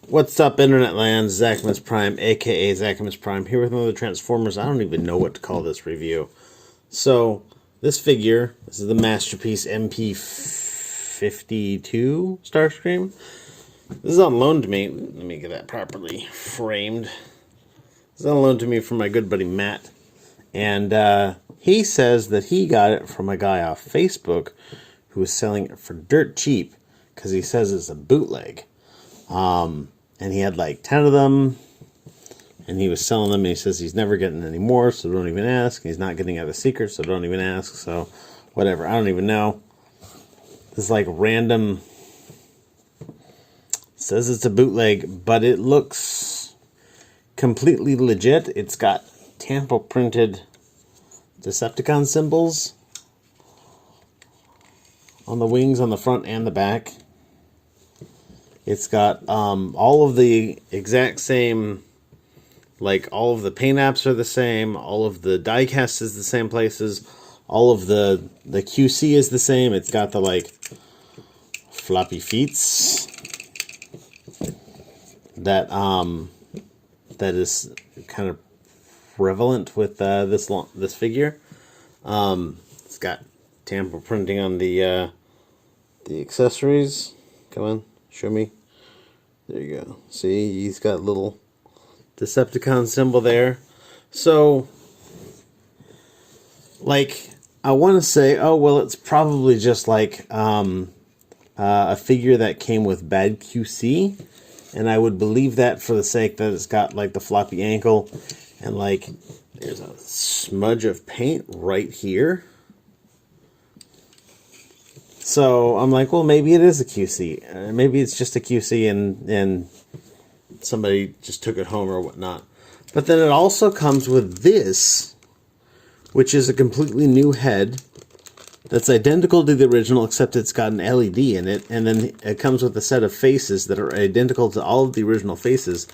What's up, Internet Land? Zachamus Prime, aka Zachamus Prime, here with another Transformers. I don't even know what to call this review. So, this figure, this is the Masterpiece MP52 Starscrem. This is on loan to me. Let me get that properly framed. This is on loan to me from my good buddy Matt. And he says that he got it from a guy off Facebook who was selling it for dirt cheap because he says it's a bootleg. And he had like 10 of them, and he was selling them, and he says he's never getting any more, so don't even ask. He's not getting out of secret, so don't even ask. So, whatever. I don't even know. This like random says it's a bootleg, but it looks completely legit. It's got tamper printed Decepticon symbols on the wings, on the front and the back. It's got all of the exact same, like all of the paint apps are the same, all of the die cast is the same places, all of the QC is the same. It's got the like floppy feets that that is kind of prevalent with this figure. It's got tamper printing on the accessories. Come on, show me. There you go. See, he's got a little Decepticon symbol there. So, like, I want to say, oh, well, it's probably just like a figure that came with bad QC. And I would believe that for the sake that it's got, like, the floppy ankle. And, like, there's a smudge of paint right here. So I'm like, well, maybe it is a QC. Maybe it's just a QC and somebody just took it home or whatnot. But then it also comes with this, which is a completely new head that's identical to the original, except it's got an LED in it. And then it comes with a set of faces that are identical to all of the original faces,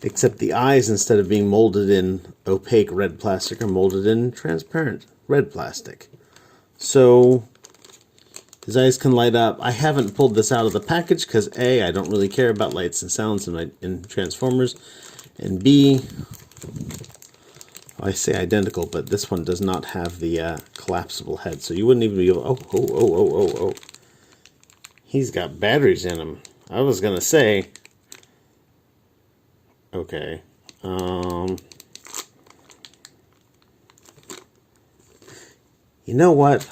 except the eyes, instead of being molded in opaque red plastic, are molded in transparent red plastic. So his eyes can light up. I haven't pulled this out of the package because A, I don't really care about lights and sounds in Transformers, and B, I say identical, but this one does not have the collapsible head, so you wouldn't even be able. Oh! He's got batteries in him. I was gonna say. Okay. You know what?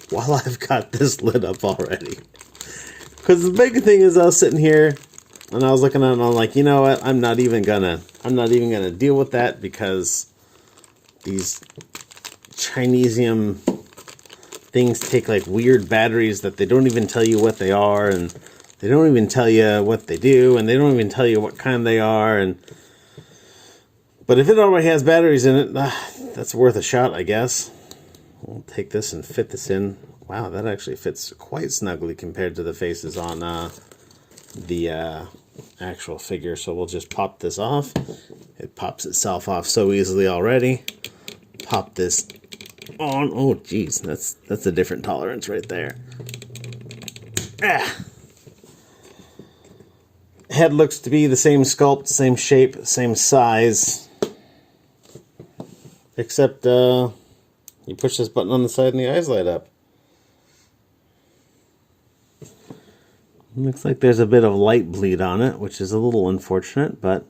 While I've got this lit up already. Because the big thing is I was sitting here and I was looking at it and I'm like, you know what? I'm not even gonna deal with that because these Chinesium things take like weird batteries that they don't even tell you what they are, and they don't even tell you what they do, and they don't even tell you what kind they are. But if it already has batteries in it, that's worth a shot, I guess. We'll take this and fit this in. Wow, that actually fits quite snugly compared to the faces on the actual figure. So we'll just pop this off. It pops itself off so easily already. Pop this on. Oh, geez, that's a different tolerance right there. Head looks to be the same sculpt, same shape, same size, except you push this button on the side and the eyes light up. Looks like there's a bit of light bleed on it, which is a little unfortunate, but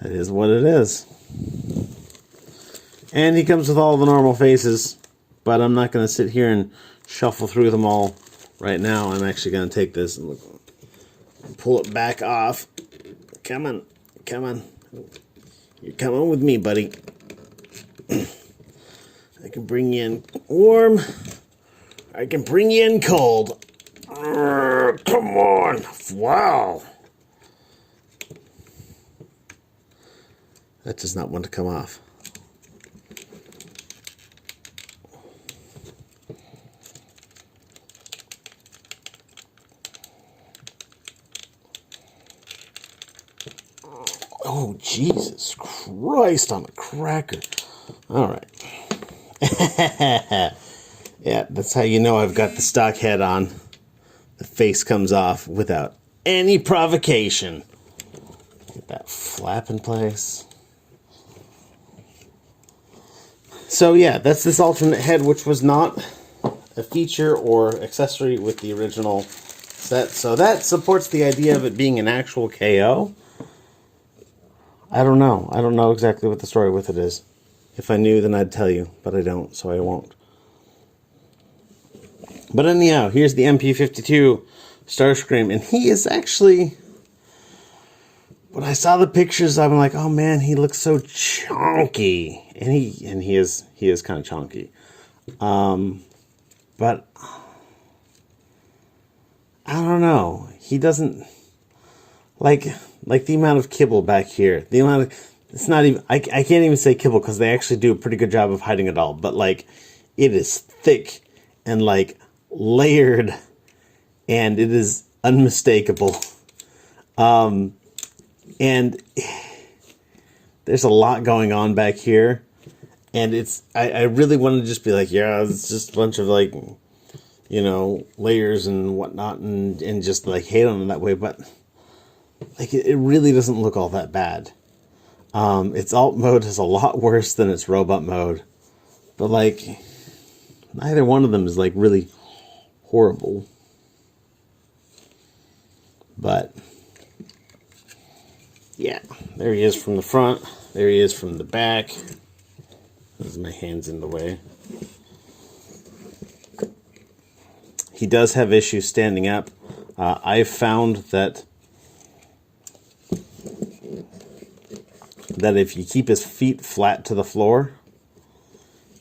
that is what it is. And he comes with all the normal faces, but I'm not going to sit here and shuffle through them all right now. I'm actually going to take this and pull it back off. Come on. You're coming with me, buddy. I can bring you in warm. I can bring you in cold. Come on. Wow. That does not want to come off. Oh, Jesus Christ on a cracker. All right. Yeah, that's how you know I've got the stock head on. The face comes off without any provocation. Get that flap in place. So yeah, that's this alternate head, which was not a feature or accessory with the original set. So that supports the idea of it being an actual KO. I don't know. I don't know exactly what the story with it is. If I knew, then I'd tell you, but I don't, so I won't. But anyhow, here's the MP52 Starscrem, and he is actually... When I saw the pictures, I'm like, oh man, he looks so chunky, and he is kind of chunky. But I don't know. He doesn't like the amount of kibble back here. The amount of it's not even. I can't even say kibble because they actually do a pretty good job of hiding it all. But like, it is thick and like layered, and it is unmistakable. And there's a lot going on back here. And it's, I really want to just be like, yeah, it's just a bunch of like, you know, layers and whatnot and just like hate on it that way. But like, it really doesn't look all that bad. Its alt mode is a lot worse than its robot mode. But like, neither one of them is like really horrible. But yeah, there he is from the front. There he is from the back. There's my hands in the way. He does have issues standing up. I've found that if you keep his feet flat to the floor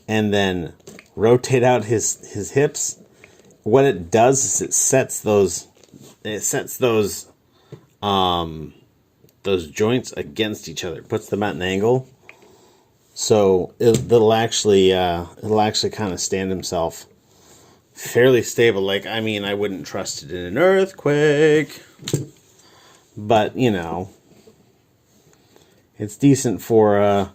and then rotate out his hips, what it does is it sets those joints against each other, puts them at an angle, so it'll actually kind of stand himself fairly stable. Like, I mean, I wouldn't trust it in an earthquake, but you know, it's decent for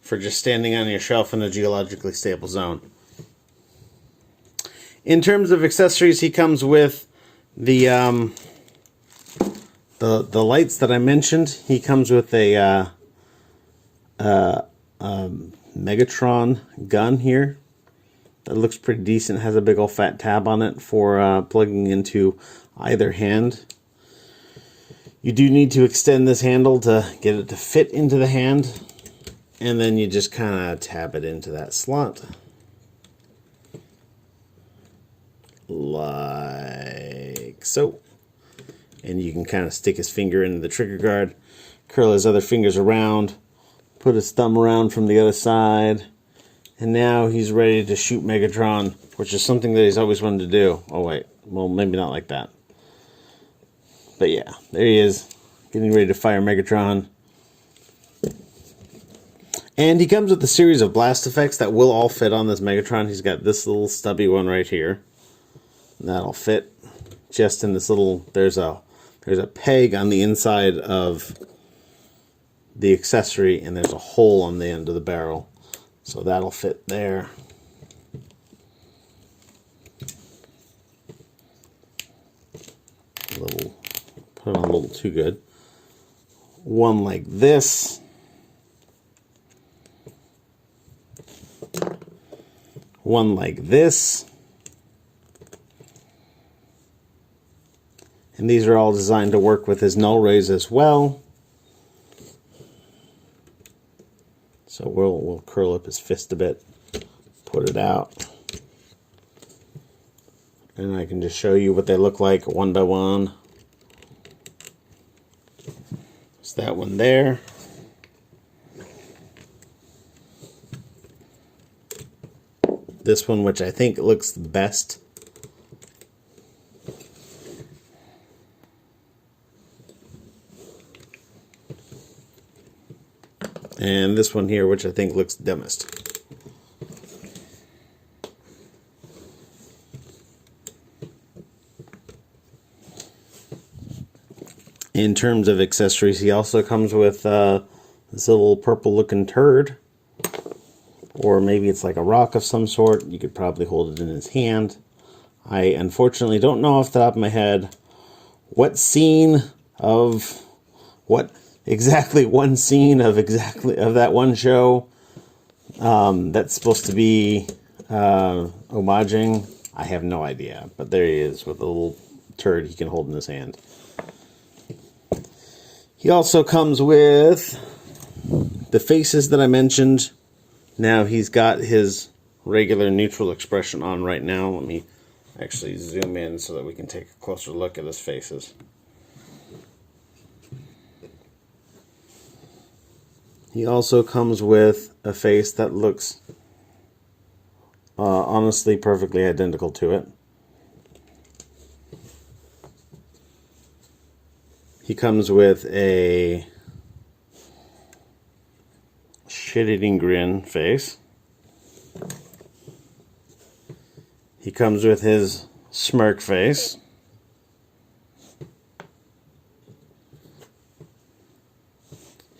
just standing on your shelf in a geologically stable zone. In terms of accessories, he comes with the lights that I mentioned. He comes with a Megatron gun here that looks pretty decent. It has a big old fat tab on it for plugging into either hand. You do need to extend this handle to get it to fit into the hand, and then you just kind of tab it into that slot like so. And you can kind of stick his finger into the trigger guard, curl his other fingers around, put his thumb around from the other side, and now he's ready to shoot Megatron, which is something that he's always wanted to do. Oh wait, well maybe not like that. But yeah, there he is, getting ready to fire Megatron. And he comes with a series of blast effects that will all fit on this Megatron. He's got this little stubby one right here. And that'll fit just in this little, there's a peg on the inside of the accessory, and there's a hole on the end of the barrel. So that'll fit there. Put it on a little too good. One like this. One like this. And these are all designed to work with his null rays as well. So we'll curl up his fist a bit, put it out, and I can just show you what they look like one by one. It's that one there. This one, which I think looks the best. And this one here, which I think looks dumbest. In terms of accessories, he also comes with this little purple looking turd. Or maybe it's like a rock of some sort. You could probably hold it in his hand. I unfortunately don't know off the top of my head what scene of what exactly one scene of that one show that's supposed to be homaging. I have no idea, but there he is with a little turd he can hold in his hand. He also comes with the faces that I mentioned. Now he's got his regular neutral expression on right now. Let me actually zoom in so that we can take a closer look at his faces. He also comes with a face that looks honestly perfectly identical to it. He comes with a shit-eating grin face. He comes with his smirk face.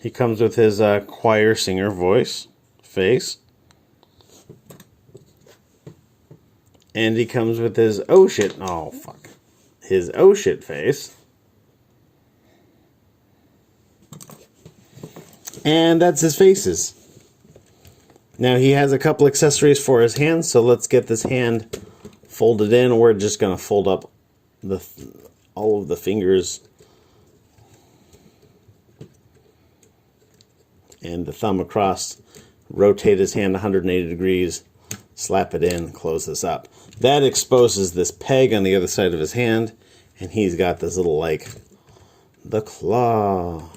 He comes with his choir singer face. And he comes with his his oh shit face. And that's his faces. Now he has a couple accessories for his hands, so let's get this hand folded in. We're just going to fold up all of the fingers and the thumb across, rotate his hand 180 degrees, slap it in, close this up. That exposes this peg on the other side of his hand, and he's got this little, like, the claw.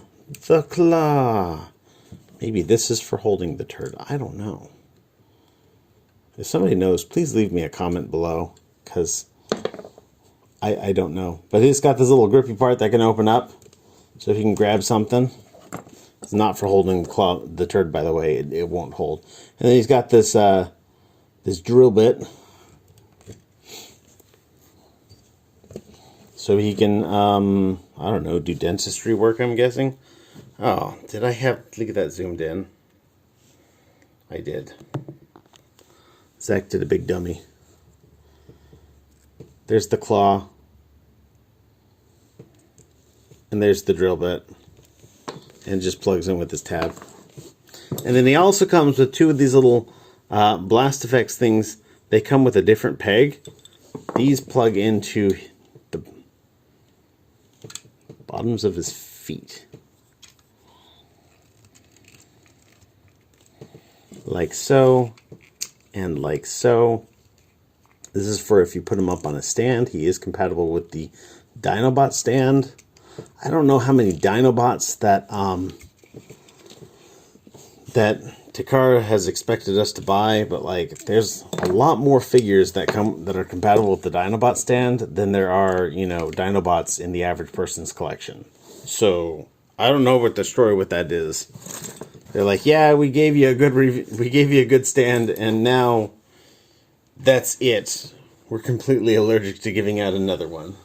Maybe this is for holding the turd. I don't know. If somebody knows, please leave me a comment below, because I don't know. But he's got this little grippy part that can open up, so if you can grab something. It's not for holding the turd, by the way. It won't hold. And then he's got this this drill bit, so he can I don't know, do dentistry work, I'm guessing. Oh, did I have, look at that zoomed in. I did. Zach did a big dummy. There's the claw, and there's the drill bit. And just plugs in with this tab. And then he also comes with two of these little blast effects things. They come with a different peg. These plug into the bottoms of his feet. Like so, and like so. This is for if you put him up on a stand. He is compatible with the Dinobot stand. I don't know how many Dinobots that Takara has expected us to buy, but like there's a lot more figures that are compatible with the Dinobot stand than there are, you know, Dinobots in the average person's collection. So I don't know what the story with that is. They're like, yeah, we gave you a good stand, and now that's it. We're completely allergic to giving out another one.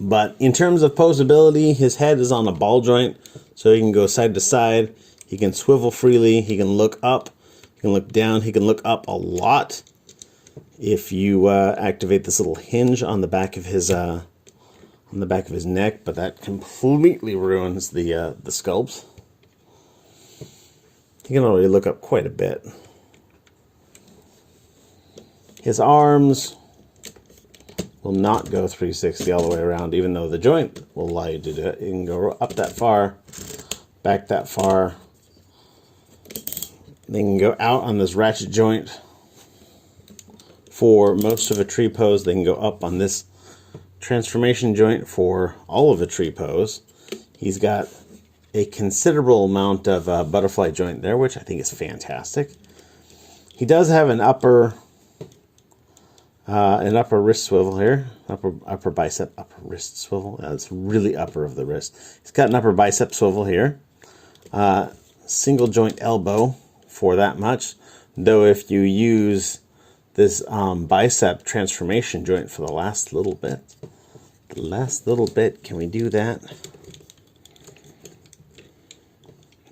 But in terms of posability, his head is on a ball joint, so he can go side to side. He can swivel freely. He can look up. He can look down. He can look up a lot if you activate this little hinge on the back of his neck. But that completely ruins the sculpt. He can already look up quite a bit. His arms will not go 360 all the way around, even though the joint will allow you to do it. You can go up that far, back that far. They can go out on this ratchet joint for most of a tree pose. They can go up on this transformation joint for all of a tree pose. He's got a considerable amount of butterfly joint there, which I think is fantastic. He does have an upper wrist swivel here, upper bicep, upper wrist swivel. That's really upper of the wrist. He's got an upper bicep swivel here. Single joint elbow for that much. Though if you use this bicep transformation joint for the last little bit, can we do that?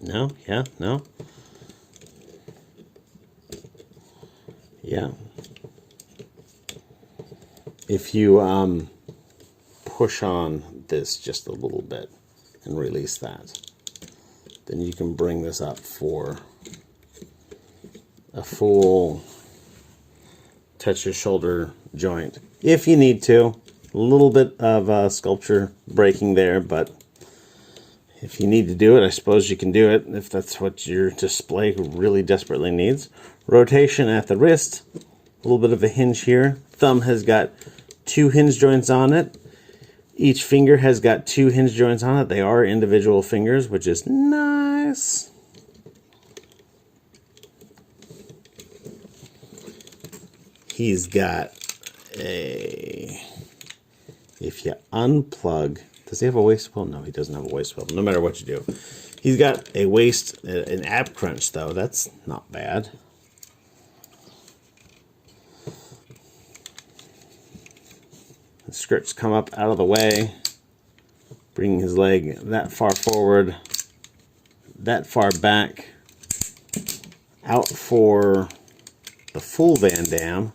No? Yeah? No? Yeah. If you push on this just a little bit and release that. Then you can bring this up for a full touch your shoulder joint if you need to. A little bit of sculpture breaking there, but if you need to do it, I suppose you can do it if that's what your display really desperately needs. Rotation at the wrist, a little bit of a hinge here. Thumb has got 2 hinge joints on it. Each finger has got 2 hinge joints on it. They are individual fingers, which is nice. He's got a, if you unplug, does he have a waist wheel? No, he doesn't have a waist wheel, no matter what you do. He's got a waist, an ab crunch though. That's not bad. The skirts come up out of the way, bringing his leg that far forward, that far back, out for the full Van Damme.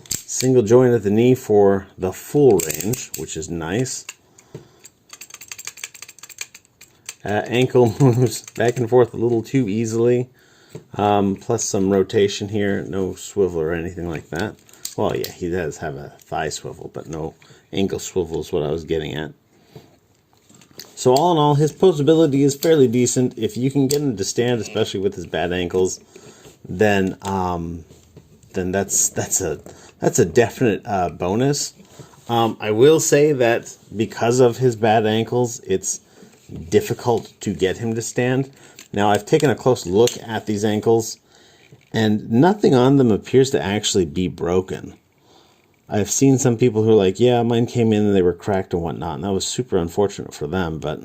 Single joint at the knee for the full range, which is nice. Ankle moves back and forth a little too easily. Plus some rotation here, no swivel or anything like that. Well, yeah, he does have a thigh swivel, but no ankle swivel is what I was getting at. So all in all, his posability is fairly decent. If you can get him to stand, especially with his bad ankles, then that's a definite bonus. I will say that because of his bad ankles, it's difficult to get him to stand. Now, I've taken a close look at these ankles, and nothing on them appears to actually be broken. I've seen some people who are like, yeah, mine came in and they were cracked and whatnot, and that was super unfortunate for them, but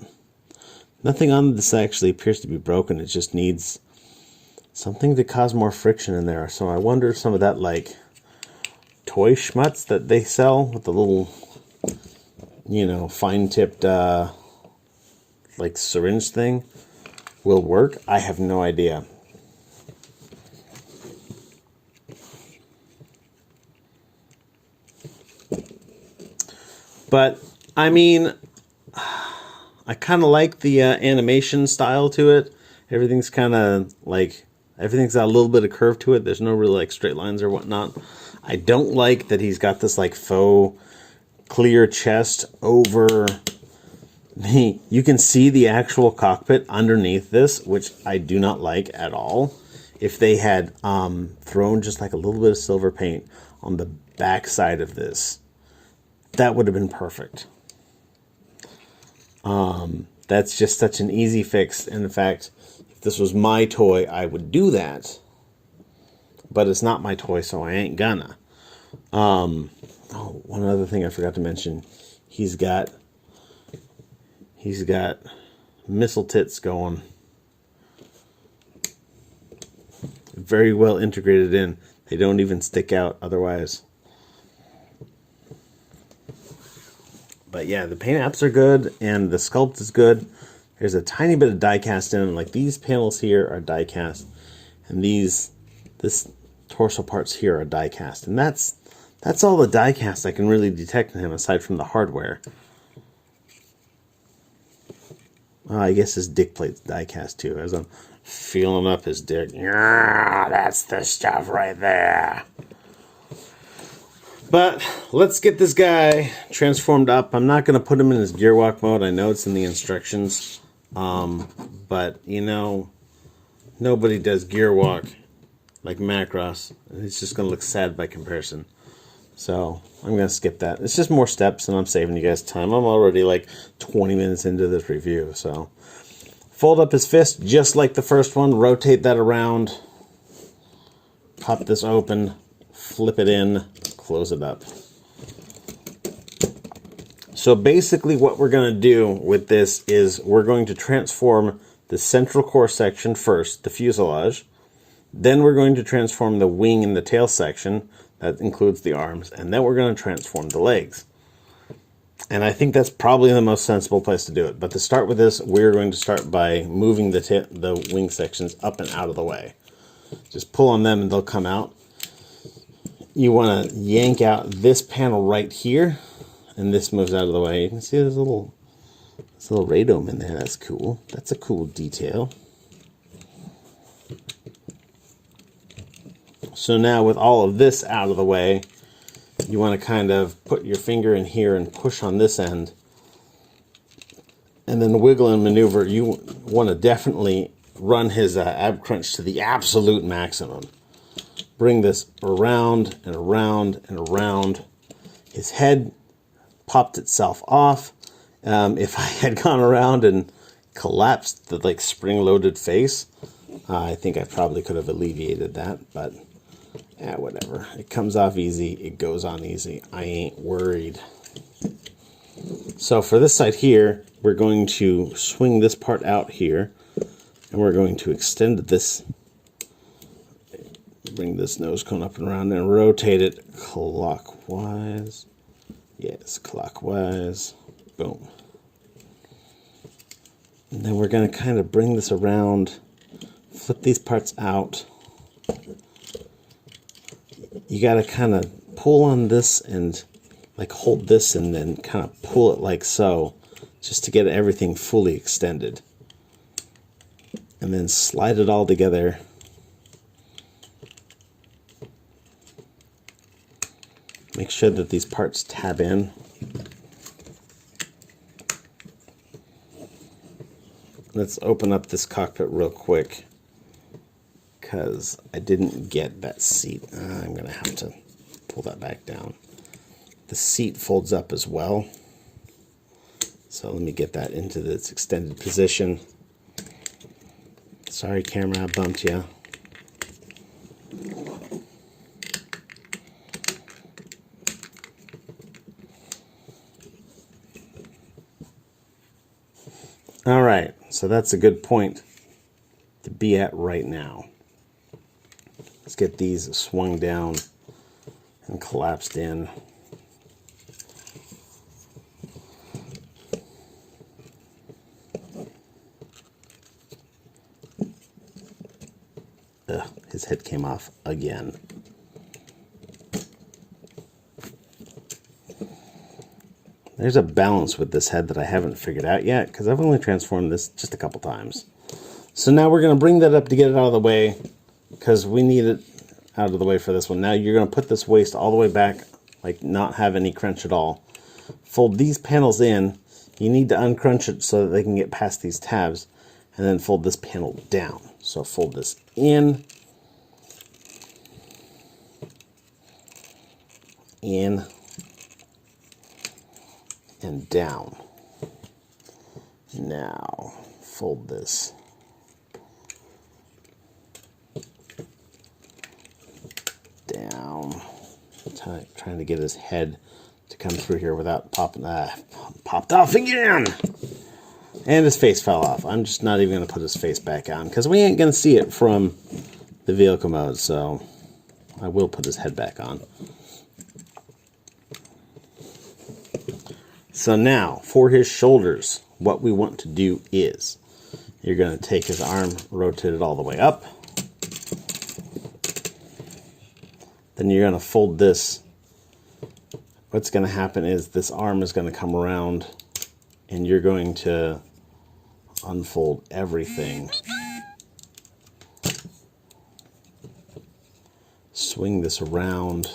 nothing on this actually appears to be broken. It just needs something to cause more friction in there. So I wonder if some of that, like, toy schmutz that they sell with the little, you know, fine-tipped, like, syringe thing will work. I have no idea. But, I mean, I kind of like the animation style to it. Everything's kind of, like, everything's got a little bit of curve to it. There's no really, like, straight lines or whatnot. I don't like that he's got this, like, faux clear chest over the... You can see the actual cockpit underneath this, which I do not like at all. If they had thrown just, like, a little bit of silver paint on the back side of this, that would have been perfect. That's just such an easy fix. And in fact, if this was my toy, I would do that. But it's not my toy, so I ain't gonna. Oh, one other thing I forgot to mention. He's got missile tits going. Very well integrated in. They don't even stick out otherwise. But yeah, the paint apps are good, and the sculpt is good. There's a tiny bit of die cast in them. Like, these panels here are die cast, and this torso parts here are die cast. And that's all the die cast I can really detect in him, aside from the hardware. I guess his dick plate's die cast too, as I'm feeling up his dick. Yeah, that's the stuff right there. But let's get this guy transformed up. I'm not going to put him in his gear walk mode. I know it's in the instructions. But, you know, nobody does gear walk like Macross. It's just going to look sad by comparison. So I'm going to skip that. It's just more steps, and I'm saving you guys time. I'm already like 20 minutes into this review. So fold up his fist just like the first one. Rotate that around. Pop this open. Flip it in. Close it up. So basically what we're going to do with this is we're going to transform the central core section first, the fuselage. Then we're going to transform the wing and the tail section. That includes the arms. And then we're going to transform the legs. And I think that's probably the most sensible place to do it. But to start with this, we're going to start by moving the wing sections up and out of the way. Just pull on them and they'll come out. you want to yank out this panel right here, and this moves out of the way. You can see there's a little radome in there. That's cool. That's a cool detail. So now with all of this out of the way, you want to kind of put your finger in here and push on this end. And then wiggle and maneuver. You want to definitely run his ab crunch to the absolute maximum. Bring this around and around and around. His head popped itself off. If I had gone around and collapsed the like spring-loaded face, I think I probably could have alleviated that, but whatever. It comes off easy, it goes on easy. I ain't worried. So for this side here, we're going to swing this part out here, and we're going to extend this, bring this nose cone up and around and rotate it clockwise. Yes, clockwise. Boom. And then we're going to kind of bring this around, flip these parts out. You got to kind of pull on this and like hold this and then kind of pull it like so, just to get everything fully extended. And then slide it all together. Make sure that these parts tab in. Let's open up this cockpit real quick, because I didn't get that seat. I'm going to have to pull that back down. The seat folds up as well. So let me get that into its extended position. Sorry, camera, I bumped you. All right, so that's a good point to be at right now. Let's get these swung down and collapsed in. His head came off again. There's a balance with this head that I haven't figured out yet, because I've only transformed this just a couple times. So now we're going to bring that up to get it out of the way, because we need it out of the way for this one. Now you're going to put this waist all the way back, like not have any crunch at all. Fold these panels in. You need to uncrunch it so that they can get past these tabs, and then fold this panel down. So fold this in, and down. Now fold this down. Trying to get his head to come through here without popping. Popped off again, and his face fell off. I'm just not even going to put his face back on, because we ain't going to see it from the vehicle mode. So I will put his head back on. So now, for his shoulders, what we want to do is, you're going to take his arm, rotate it all the way up. Then you're going to fold this. What's going to happen is this arm is going to come around, and you're going to unfold everything. Swing this around.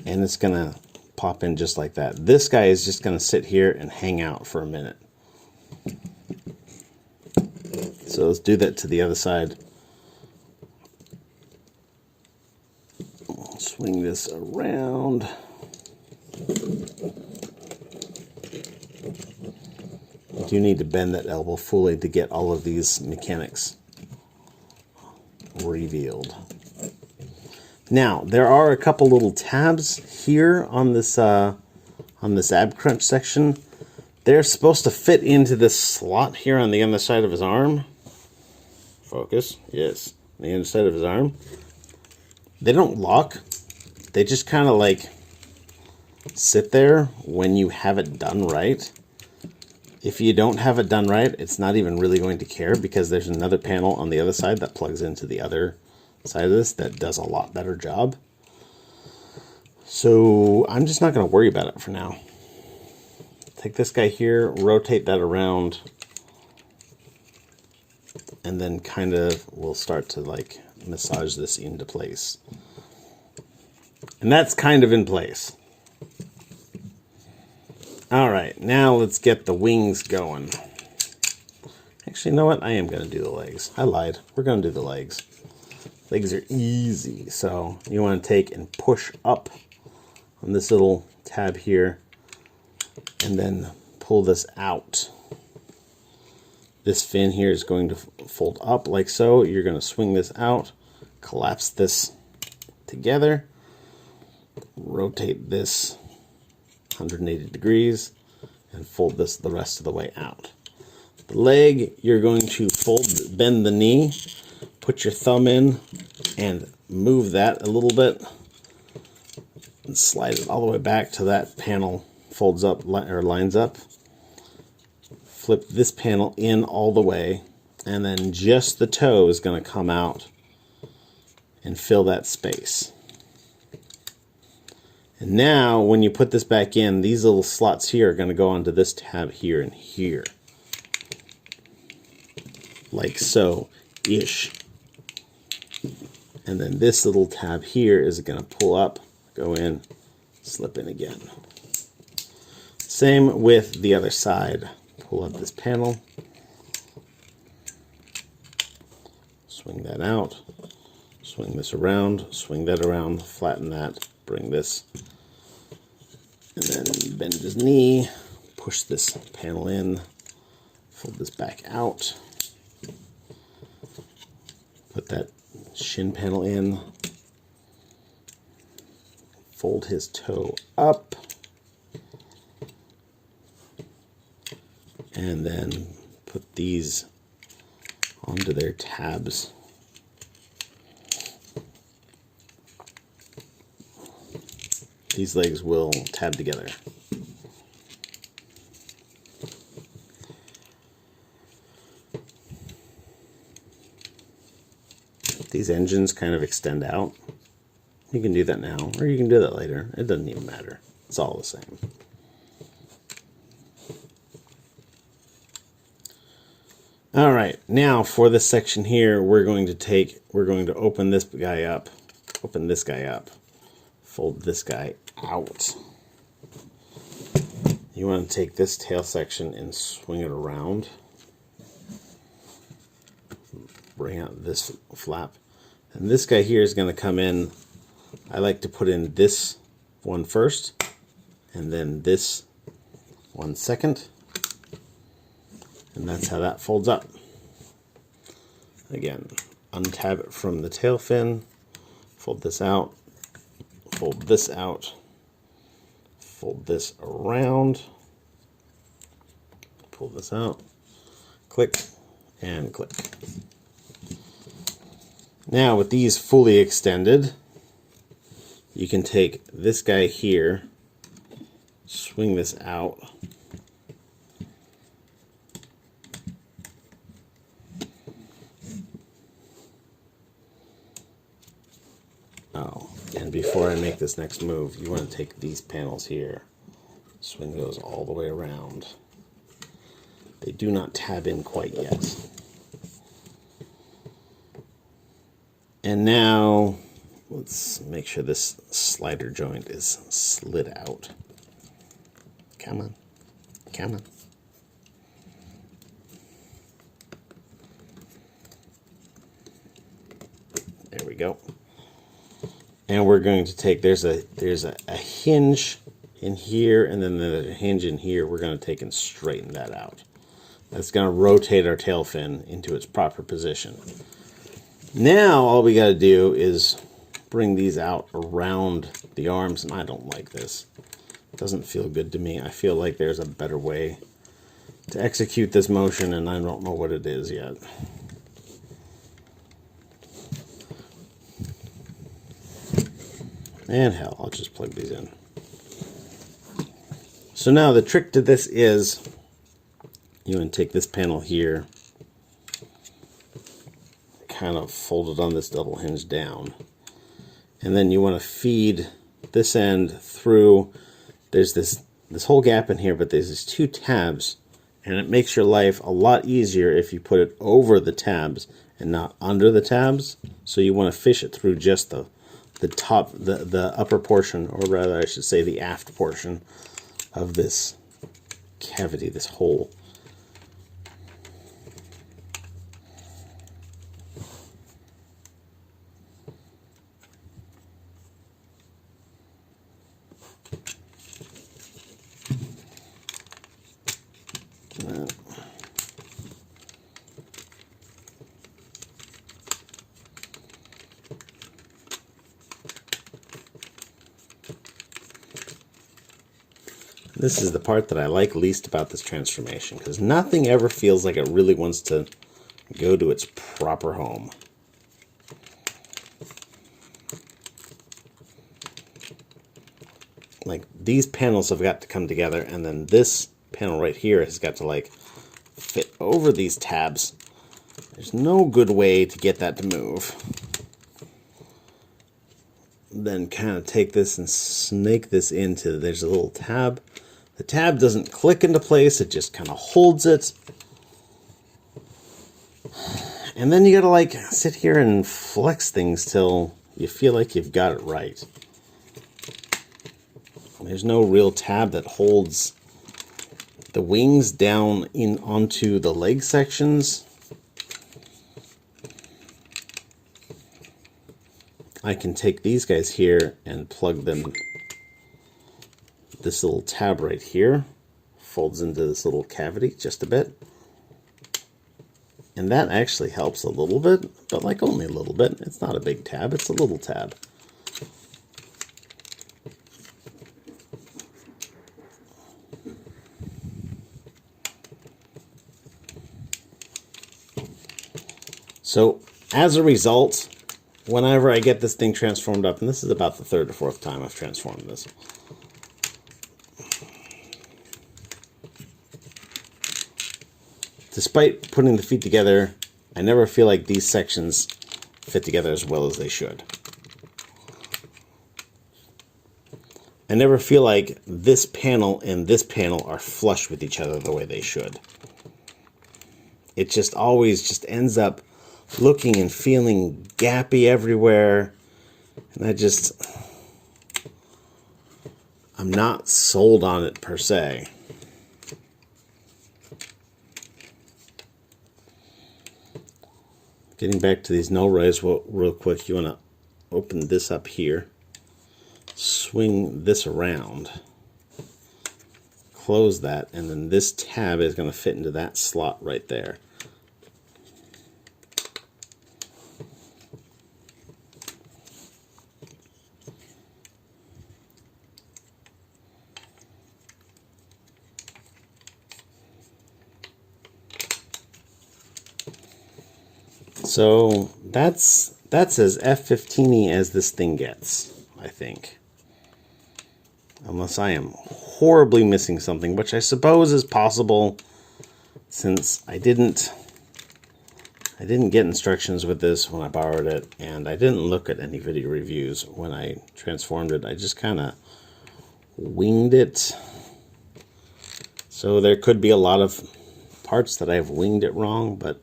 And it's going to pop in just like that. This guy is just going to sit here and hang out for a minute. So let's do that to the other side. Swing this around. You do need to bend that elbow fully to get all of these mechanics revealed. Now, there are a couple little tabs here on this ab crunch section. They're supposed to fit into this slot here on the underside of his arm. Focus, yes, the underside of his arm. They don't lock. They just kind of like sit there when you have it done right. If you don't have it done right, it's not even really going to care, because there's another panel on the other side that plugs into the other side of this that does a lot better job. So I'm just not going to worry about it for now. Take this guy here, rotate that around, and then kind of we'll start to like massage this into place. And that's kind of in place. All right, now let's get the wings going. Actually, you know what? I am going to do the legs. I lied. We're going to do the legs. Legs are easy. So you want to take and push up on this little tab here and then pull this out. This fin here is going to fold up like so. You're going to swing this out, collapse this together, rotate this 180 degrees, and fold this the rest of the way out. The leg, you're going to bend the knee, put your thumb in, and move that a little bit, and slide it all the way back to that panel folds up or lines up. Flip this panel in all the way, and then just the toe is going to come out and fill that space. And now when you put this back in, these little slots here are going to go onto this tab here and here. Like so, ish. And then this little tab here is going to pull up, go in, slip in again. Same with the other side. Pull up this panel, swing that out, swing this around, swing that around, flatten that, bring this, and then bend his knee, push this panel in, fold this back out, put that shin panel in, fold his toe up, and then put these onto their tabs. These legs will tab together. These engines kind of extend out. You can do that now, or you can do that later. It doesn't even matter. It's all the same. All right, now for this section here, we're going to open this guy up, fold this guy out. You want to take this tail section and swing it around. Bring out this flap. And this guy here is going to come in. I like to put in this one first, and then this one second. And that's how that folds up. Again, untab it from the tail fin, fold this out, fold this out, fold this around, pull this out, click, and click. Now with these fully extended, you can take this guy here, swing this out, and before I make this next move, you want to take these panels here, swing those all the way around. They do not tab in quite yet. And now let's make sure this slider joint is slid out. Come on, come on. There we go. And we're going to take, there's a hinge in here, and then the hinge in here. We're going to take and straighten that out. That's going to rotate our tail fin into its proper position. Now all we got to do is bring these out around the arms, and I don't like this. It doesn't feel good to me. I feel like there's a better way to execute this motion, and I don't know what it is yet. And hell, I'll just plug these in. So now the trick to this is, you want to take this panel here, kind of folded on this double hinge down. And then you want to feed this end through. There's this whole gap in here, but there's these 2 tabs, and it makes your life a lot easier if you put it over the tabs and not under the tabs. So you want to fish it through just the top, the upper portion, or rather I should say the aft portion of this cavity, this hole. This is the part that I like least about this transformation, because nothing ever feels like it really wants to go to its proper home. Like, these panels have got to come together, and then this panel right here has got to like fit over these tabs. There's no good way to get that to move. Then kind of take this and snake this into, there's a little tab. The tab doesn't click into place, it just kind of holds it. And then you gotta like sit here and flex things till you feel like you've got it right. There's no real tab that holds the wings down in onto the leg sections. I can take these guys here and plug them. This little tab right here folds into this little cavity just a bit. And that actually helps a little bit, but like only a little bit. It's not a big tab, it's a little tab. So as a result, whenever I get this thing transformed up, and this is about the 3rd or 4th time I've transformed this, despite putting the feet together, I never feel like these sections fit together as well as they should. I never feel like this panel and this panel are flush with each other the way they should. It just always just ends up looking and feeling gappy everywhere. And I'm not sold on it per se. Getting back to these null rays real quick, you want to open this up here, swing this around, close that, and then this tab is going to fit into that slot right there. So that's as F-15-y as this thing gets, I think. Unless I am horribly missing something, which I suppose is possible, since I didn't get instructions with this when I borrowed it, and I didn't look at any video reviews when I transformed it. I just kind of winged it. So there could be a lot of parts that I've winged it wrong, but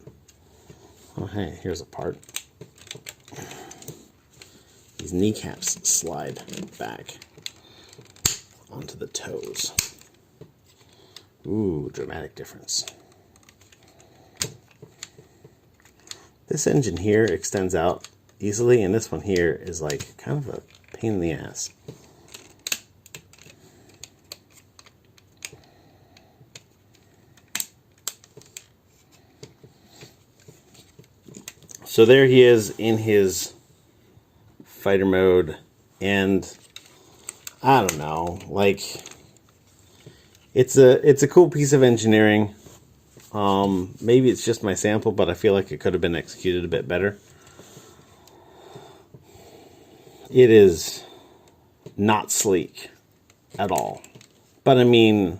oh, hey, here's a part. These kneecaps slide back onto the toes. Ooh, dramatic difference. This engine here extends out easily, and this one here is like kind of a pain in the ass. So there he is in his fighter mode, and I don't know, like, it's a cool piece of engineering. Maybe it's just my sample, but I feel like it could have been executed a bit better. It is not sleek at all, but I mean,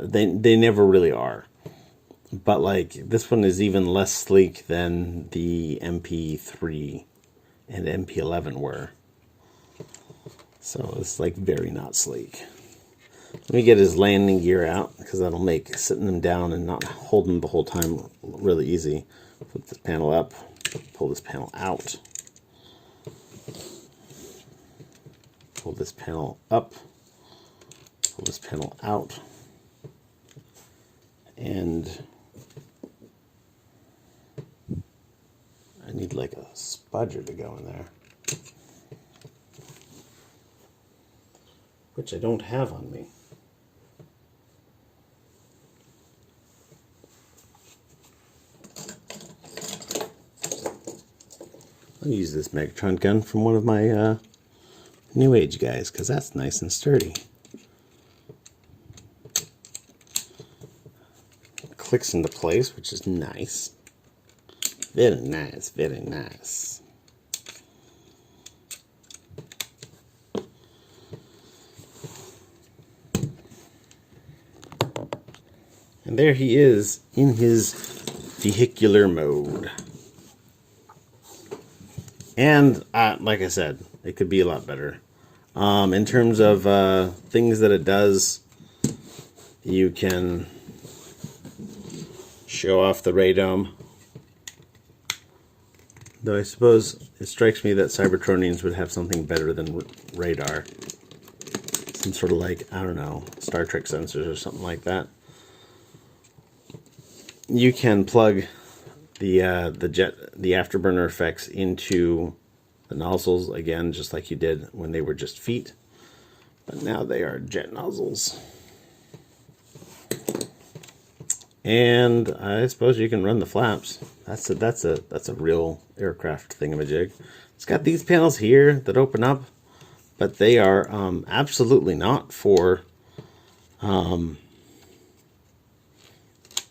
they never really are. But like this one is even less sleek than the MP3 and MP11 were. So it's like very not sleek. Let me get his landing gear out, because that'll make sitting him down and not holding him the whole time really easy. Flip this panel up, pull this panel out. Pull this panel up, pull this panel out, and I need like a spudger to go in there, which I don't have on me. I'll use this Megatron gun from one of my New Age guys, because that's nice and sturdy. Clicks into place, which is nice. Very nice, very nice. And there he is in his vehicular mode. And like I said, it could be a lot better. In terms of things that it does, you can show off the radome. Though I suppose it strikes me that Cybertronians would have something better than radar. Some sort of like, I don't know, Star Trek sensors or something like that. You can plug the afterburner effects into the nozzles again, just like you did when they were just feet, but now they are jet nozzles. And I suppose you can run the flaps. That's a real aircraft thingamajig. It's got these panels here that open up, but they are absolutely not for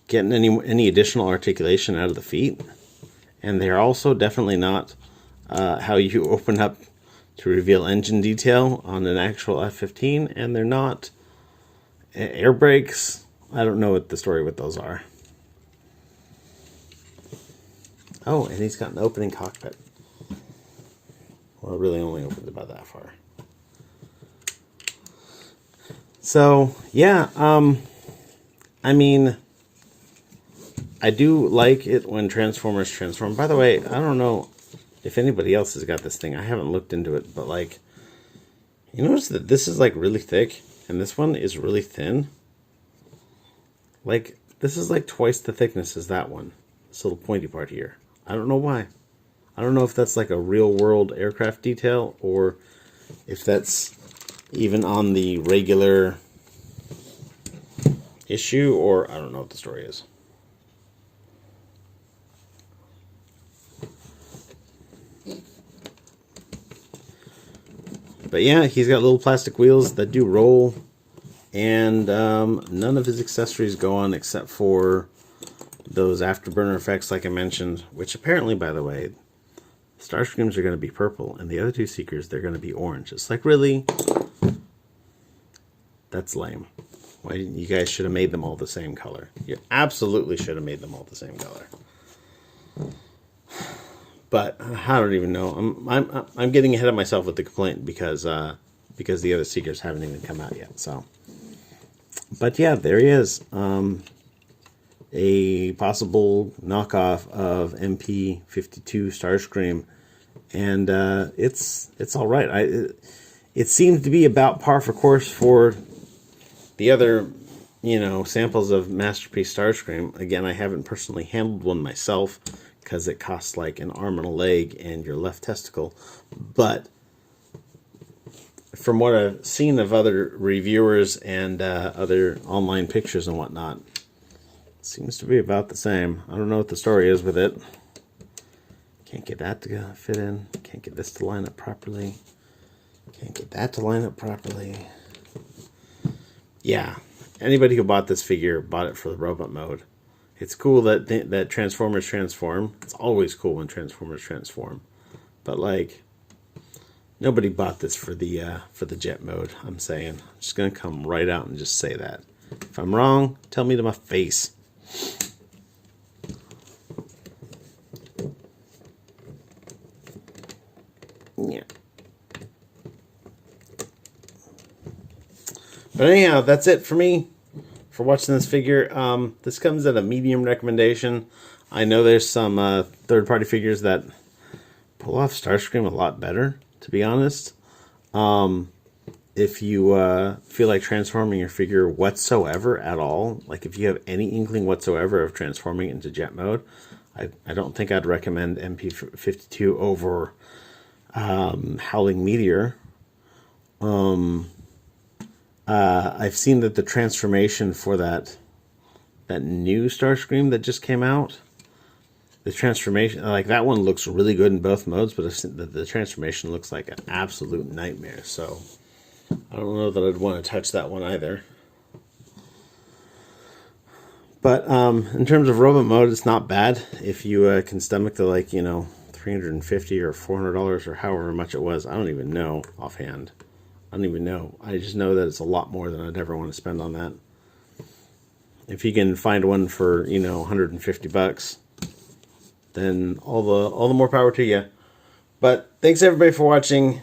getting any additional articulation out of the feet. And they're also definitely not how you open up to reveal engine detail on an actual F-15, and they're not air brakes. I don't know what the story with those are. Oh, and he's got an opening cockpit. Well, it really only opens about that far. So, yeah, I mean, I do like it when Transformers transform. By the way, I don't know if anybody else has got this thing. I haven't looked into it, but like, you notice that this is like really thick, and this one is really thin. Like, this is like twice the thickness as that one. This little pointy part here. I don't know why. I don't know if that's like a real world aircraft detail, or if that's even on the regular issue, or I don't know what the story is. But yeah, he's got little plastic wheels that do roll, and none of his accessories go on except for those afterburner effects like I mentioned, which apparently, by the way, Starscreams are going to be purple, and the other two Seekers, they're going to be orange. It's like, really? That's lame. Why, you guys should have made them all the same color. You absolutely should have made them all the same color. But I don't even know. I'm getting ahead of myself with the complaint because the other Seekers haven't even come out yet. So, but yeah, there he is. A possible knockoff of MP-52 Starscream, and it's all right. It seems to be about par for course for the other, samples of Masterpiece Starscream. Again, I haven't personally handled one myself, because it costs like an arm and a leg and your left testicle. But from what I've seen of other reviewers and other online pictures and whatnot, it seems to be about the same. I don't know what the story is with it. Can't get that to fit in. Can't get this to line up properly. Can't get that to line up properly. Yeah, anybody who bought this figure bought it for the robot mode. It's cool that Transformers transform. It's always cool when Transformers transform. But like, nobody bought this for the jet mode, I'm saying. I'm just gonna come right out and just say that. If I'm wrong, tell me to my face. But anyhow, that's it for me for watching this figure. This comes at a medium recommendation. I know there's some third-party figures that pull off Starscrem a lot better, to be honest. If you feel like transforming your figure whatsoever at all, like if you have any inkling whatsoever of transforming it into jet mode, I don't think I'd recommend MP52 over Howling Meteor. I've seen that the transformation for that new Starscream that just came out, the transformation, like that one looks really good in both modes, but the transformation looks like an absolute nightmare. So I don't know that I'd want to touch that one either. But in terms of robot mode, it's not bad if you can stomach the, like, $350 or $400 or however much it was. I don't even know offhand. I don't even know. I just know that it's a lot more than I'd ever want to spend on that. If you can find one for, $150, then all the more power to you. But thanks everybody for watching.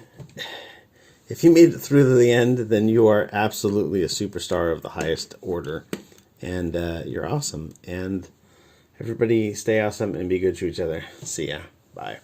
If you made it through to the end, then you are absolutely a superstar of the highest order. And you're awesome. And everybody stay awesome and be good to each other. See ya. Bye.